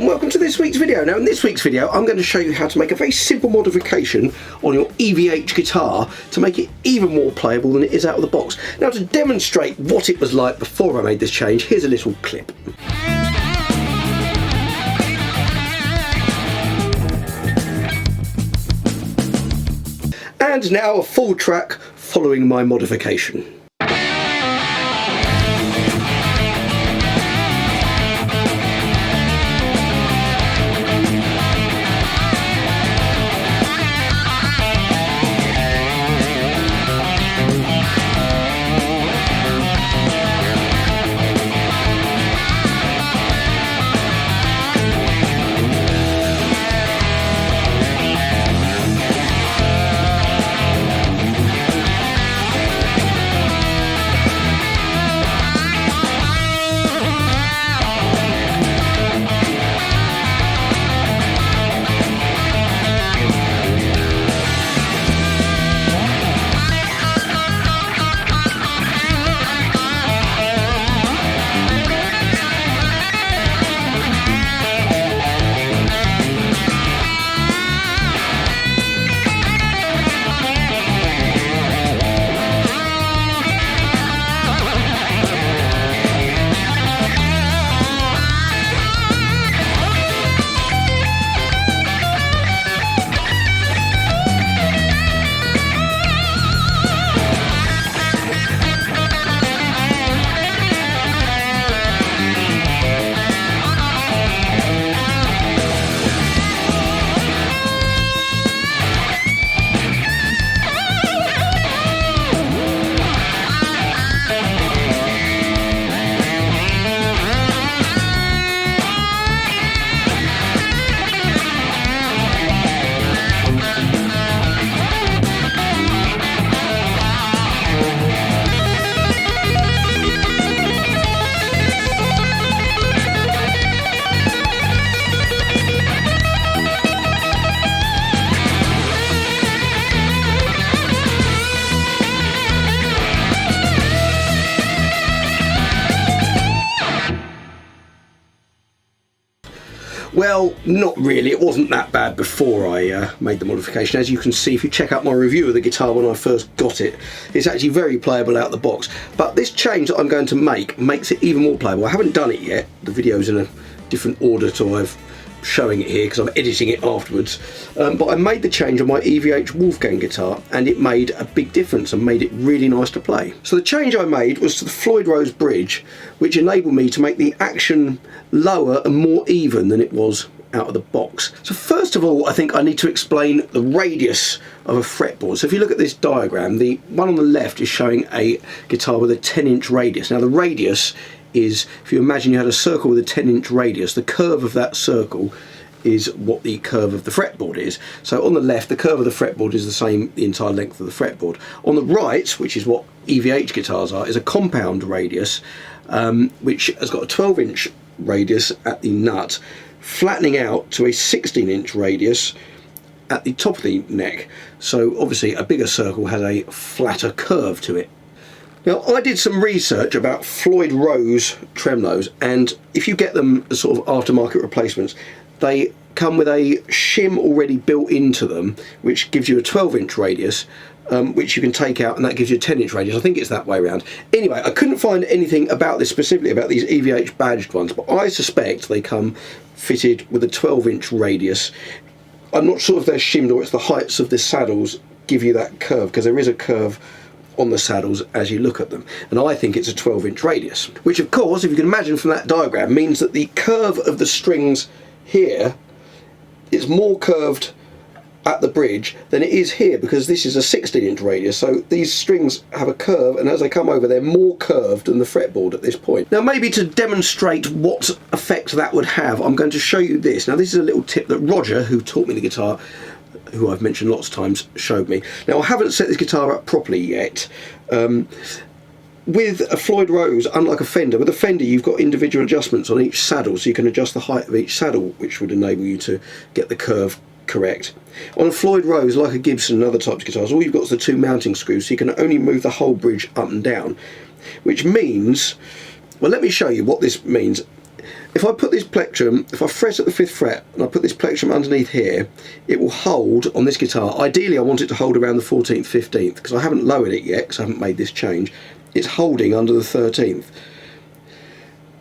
welcome to this week's video. Now in this week's video I'm going to show you how to make a very simple modification on your EVH guitar to make it even more playable than it is out of the box. Now to demonstrate what it was like before I made this change, here's a little clip. And now a full track following my modification. Well, not really. It wasn't that bad before I made the modification. As you can see, if you check out my review of the guitar when I first got it, it's actually very playable out the box. But this change that I'm going to make makes it even more playable. I haven't done it yet. The video's in a different order to I'm showing it here because I'm editing it afterwards. But I made the change on my EVH Wolfgang guitar and it made a big difference and made it really nice to play. So the change I made was to the Floyd Rose bridge, which enabled me to make the action lower and more even than it was out of the box. So first of all, I think I need to explain the radius of a fretboard. So if you look at this diagram, the one on the left is showing a guitar with a 10-inch radius. Now the radius is, if you imagine you had a circle with a 10-inch radius, the curve of that circle is what the curve of the fretboard is. So on the left, the curve of the fretboard is the same the entire length of the fretboard. On the right, which is what EVH guitars are, is a compound radius, which has got a 12-inch radius at the nut, flattening out to a 16-inch radius at the top of the neck. So obviously a bigger circle has a flatter curve to it. Now I did some research about Floyd Rose tremolos, and if you get them as sort of aftermarket replacements, they come with a shim already built into them, which gives you a 12-inch radius, which you can take out, and that gives you a 10-inch radius. I think it's that way around. Anyway, I couldn't find anything about this specifically, about these EVH badged ones, but I suspect they come fitted with a 12-inch radius. I'm not sure if they're shimmed or it's the heights of the saddles give you that curve, because there is a curve on the saddles as you look at them, and I think it's a 12-inch radius, which of course, if you can imagine from that diagram, means that the curve of the strings here is more curved at the bridge than it is here, because this is a 16-inch radius, so these strings have a curve, and as they come over they're more curved than the fretboard at this point. Now maybe to demonstrate what effect that would have, I'm going to show you this. Now this is a little tip that Roger, who taught me the guitar, who I've mentioned lots of times, showed me. Now I haven't set this guitar up properly yet. With a Floyd Rose, unlike a Fender, with a Fender you've got individual adjustments on each saddle, so you can adjust the height of each saddle, which would enable you to get the curve correct. On a Floyd Rose, like a Gibson and other types of guitars, all you've got is the two mounting screws, so you can only move the whole bridge up and down, which means, well, let me show you what this means. if I put this plectrum, if I fret at the 5th fret and I put this plectrum underneath here, it will hold on this guitar. Ideally I want it to hold around the 14th, 15th, because I haven't lowered it yet because I haven't made this change. It's holding under the 13th.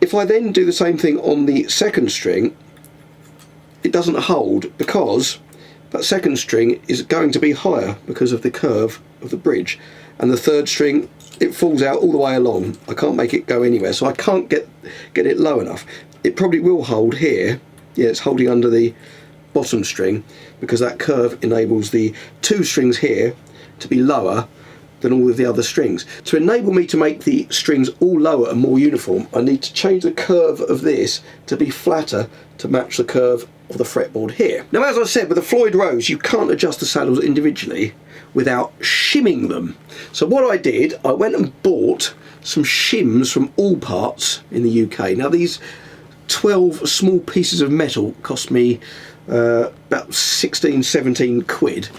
If I then do the same thing on the 2nd string, it doesn't hold because that 2nd string is going to be higher because of the curve of the bridge, and the 3rd string, it falls out all the way along. I can't make it go anywhere, so I can't get it low enough. It probably will hold here. Yeah, it's holding under the bottom string because that curve enables the 2 strings here to be lower than all of the other strings. To enable me to make the strings all lower and more uniform, I need to change the curve of this to be flatter to match the curve of the fretboard here. Now, as I said, with the Floyd Rose, you can't adjust the saddles individually without shimming them. So what I did, I went and bought some shims from All Parts in the UK. Now, these 12 small pieces of metal cost me about 16, 17 quid.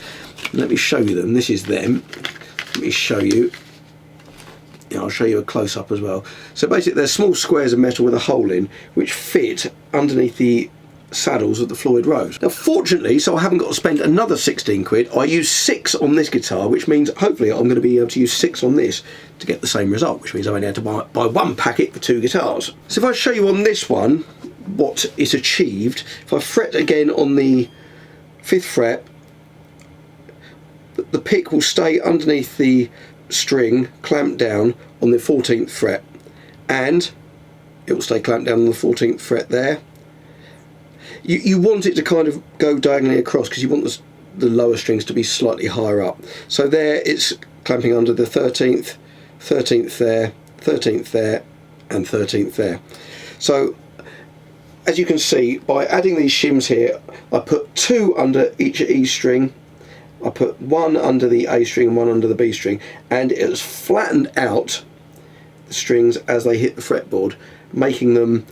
Let me show you them. This is them. Let me show you. Yeah, I'll show you a close-up as well. So basically they're small squares of metal with a hole in which fit underneath the saddles of the Floyd Rose. Now fortunately, so I haven't got to spend another 16 quid, I use 6 on this guitar, which means hopefully I'm going to be able to use 6 on this to get the same result, which means I only had to buy 1 packet for 2 guitars. So if I show you on this one what is achieved, if I fret again on the 5th fret, the pick will stay underneath the string clamped down on the 14th fret, and it will stay clamped down on the 14th fret there. You want it to kind of go diagonally across because you want the lower strings to be slightly higher up. So there it's clamping under the 13th, 13th there, 13th there, and 13th there. So as you can see, by adding these shims here, I put 2 under each E string, I put 1 under the A string and 1 under the B string, and it has flattened out the strings as they hit the fretboard, making them,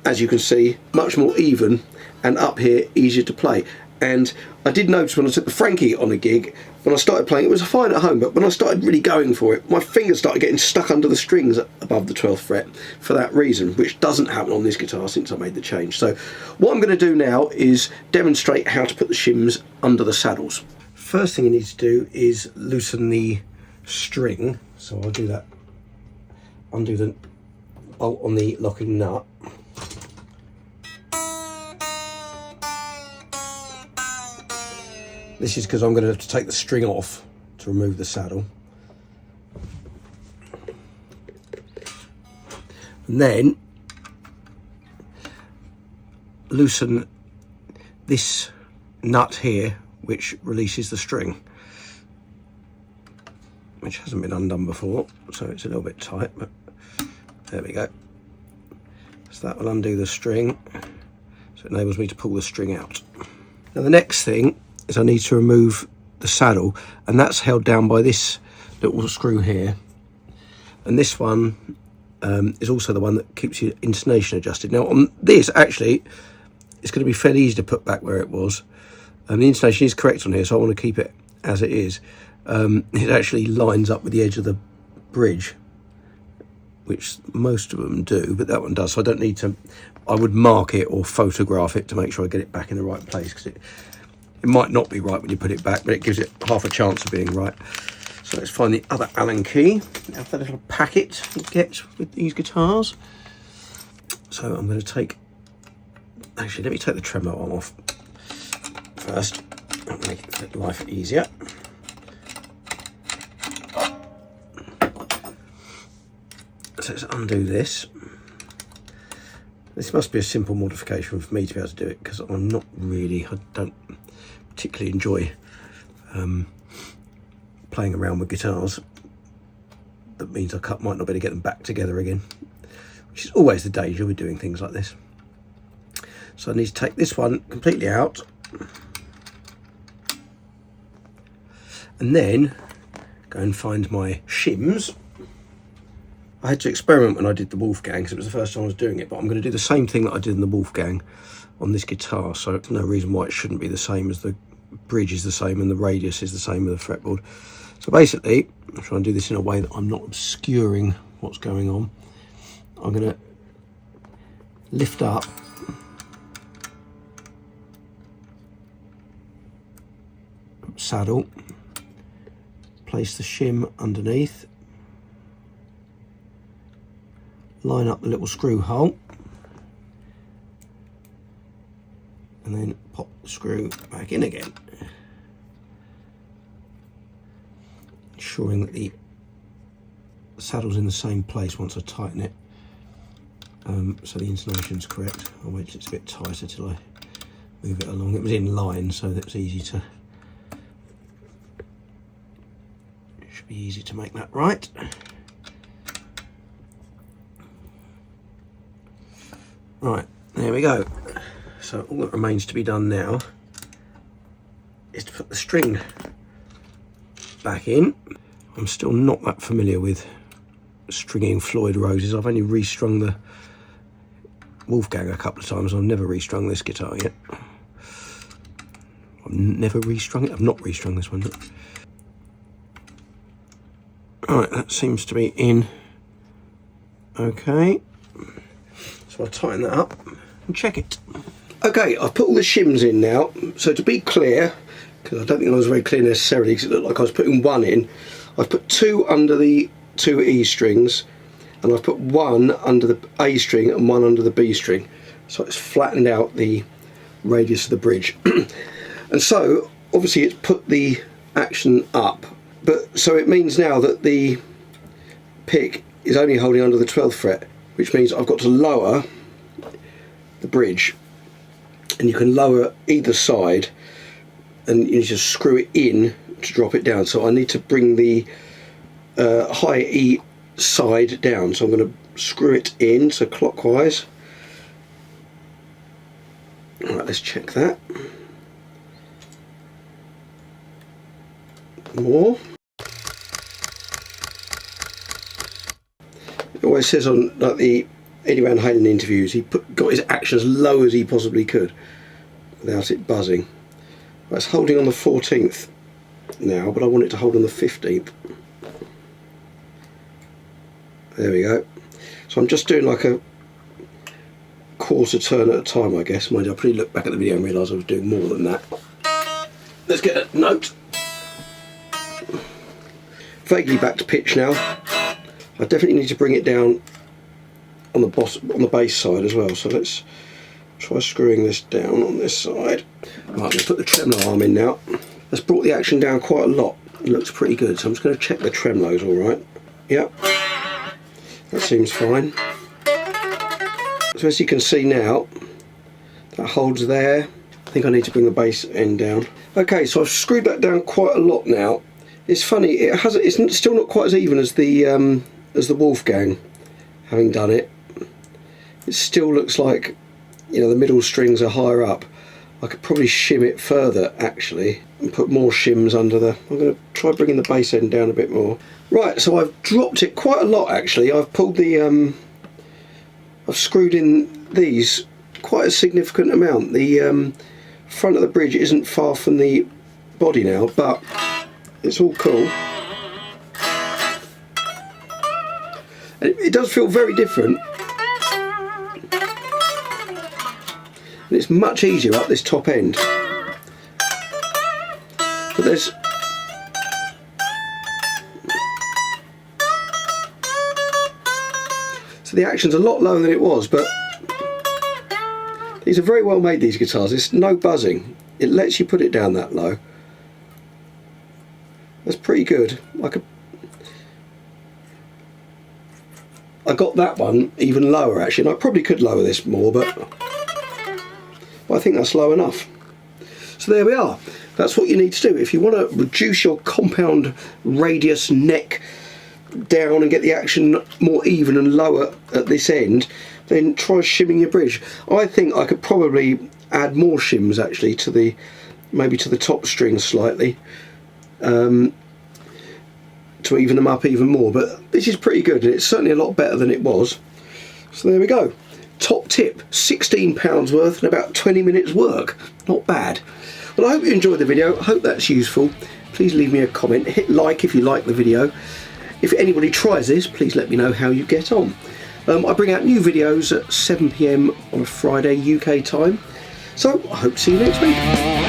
as you can see, much more even, and up here easier to play. And I did notice when I took the Frankie on a gig, when I started playing, it was fine at home, but when I started really going for it, my fingers started getting stuck under the strings above the 12th fret for that reason, which doesn't happen on this guitar since I made the change. So what I'm going to do now is demonstrate how to put the shims under the saddles. First thing you need to do is loosen the string. So I'll do that, undo the bolt on the locking nut. This is because I'm going to have to take the string off to remove the saddle. And then loosen this nut here, which releases the string, which hasn't been undone before, so it's a little bit tight, but there we go. So that will undo the string, so it enables me to pull the string out. Now the next thing is I need to remove the saddle, and that's held down by this little screw here, and this one is also the one that keeps your intonation adjusted. Now on this, actually, it's going to be fairly easy to put back where it was. The intonation is correct on here, so I want to keep it as it is. It actually lines up with the edge of the bridge, which most of them do, but that one does, so I don't need to. I would mark it or photograph it to make sure I get it back in the right place, because it might not be right when you put it back, but it gives it half a chance of being right. So let's find the other Allen key. Have that little packet you get with these guitars. So I'm going to take, actually let me take the tremolo arm off first, and make life easier. So let's undo this. This must be a simple modification for me to be able to do it, because I'm not really, I don't particularly enjoy playing around with guitars. That means I might not be able to get them back together again, which is always the danger with doing things like this. So I need to take this one completely out, and then go and find my shims. I had to experiment when I did the Wolfgang, because it was the first time I was doing it, but I'm going to do the same thing that I did in the Wolfgang on this guitar, so there's no reason why it shouldn't be the same, as the bridge is the same and the radius is the same with the fretboard. So basically, I'm trying to do this in a way that I'm not obscuring what's going on. I'm going to lift up, saddle, place the shim underneath, line up the little screw hole, and then pop the screw back in again, ensuring that the saddle's in the same place once I tighten it, so the intonation's correct. I'll wait till it's a bit tighter till I move it along. It was in line, so that it's easy to, it should be easy to make that right. Right, there we go. So all that remains to be done now is to put the string back in. I'm still not that familiar with stringing Floyd Roses. I've only restrung the Wolfgang a couple of times. I've never restrung this guitar yet. I've never restrung it. I've not restrung this one yet. Alright, that seems to be in okay. So I'll tighten that up and check it. Okay, I've put all the shims in now. So to be clear, because I don't think I was very clear necessarily, because it looked like I was putting one in, I've put two under the two E strings, and I've put one under the A string and one under the B string. So it's flattened out the radius of the bridge. And so, obviously it's put the action up, but so it means now that the pick is only holding under the 12th fret, which means I've got to lower the bridge, and you can lower either side and you just screw it in to drop it down. So I need to bring the high E side down, so I'm going to screw it in, so clockwise. Alright, let's check that. More. It always says on like the Eddie Van Halen interviews, he got his action as low as he possibly could without it buzzing. Well, it's holding on the 14th now, but I want it to hold on the 15th. There we go. So I'm just doing like a quarter turn at a time, I guess. Mind you, I probably looked back at the video and realised I was doing more than that. Let's get a note. Vaguely back to pitch now. I definitely need to bring it down on the bass side as well. So let's try screwing this down on this side. Right, let's put the tremolo arm in now. That's brought the action down quite a lot. It looks pretty good. So I'm just going to check the tremolo's all right. Yep. That seems fine. So as you can see now, that holds there. I think I need to bring the bass end down. Okay, so I've screwed that down quite a lot now. It's funny, it's still not quite as even as the Wolfgang, having done it. It still looks like, you know, the middle strings are higher up. I could probably shim it further actually and put more shims under the... I'm going to try bringing the bass end down a bit more. Right, so I've dropped it quite a lot actually. I've pulled the... I've screwed in these quite a significant amount. The front of the bridge isn't far from the body now, but it's all cool. And it does feel very different. And it's much easier up this top end. But there's... So the action's a lot lower than it was, but these are very well made, these guitars. There's no buzzing. It lets you put it down that low. That's pretty good. I got that one even lower actually, and I probably could lower this more, but I think that's low enough. So there we are. That's what you need to do if you want to reduce your compound radius neck down and get the action more even and lower at this end. Then try shimming your bridge. I think I could probably add more shims actually to the, maybe to the top strings slightly, to even them up even more, but this is pretty good and it's certainly a lot better than it was. So there we go. Top tip, £16 worth and about 20 minutes work. Not bad. Well, I hope you enjoyed the video. I hope that's useful. Please leave me a comment. Hit like if you like the video. If anybody tries this, please let me know how you get on. I bring out new videos at 7 PM on a Friday UK time, so I hope to see you next week.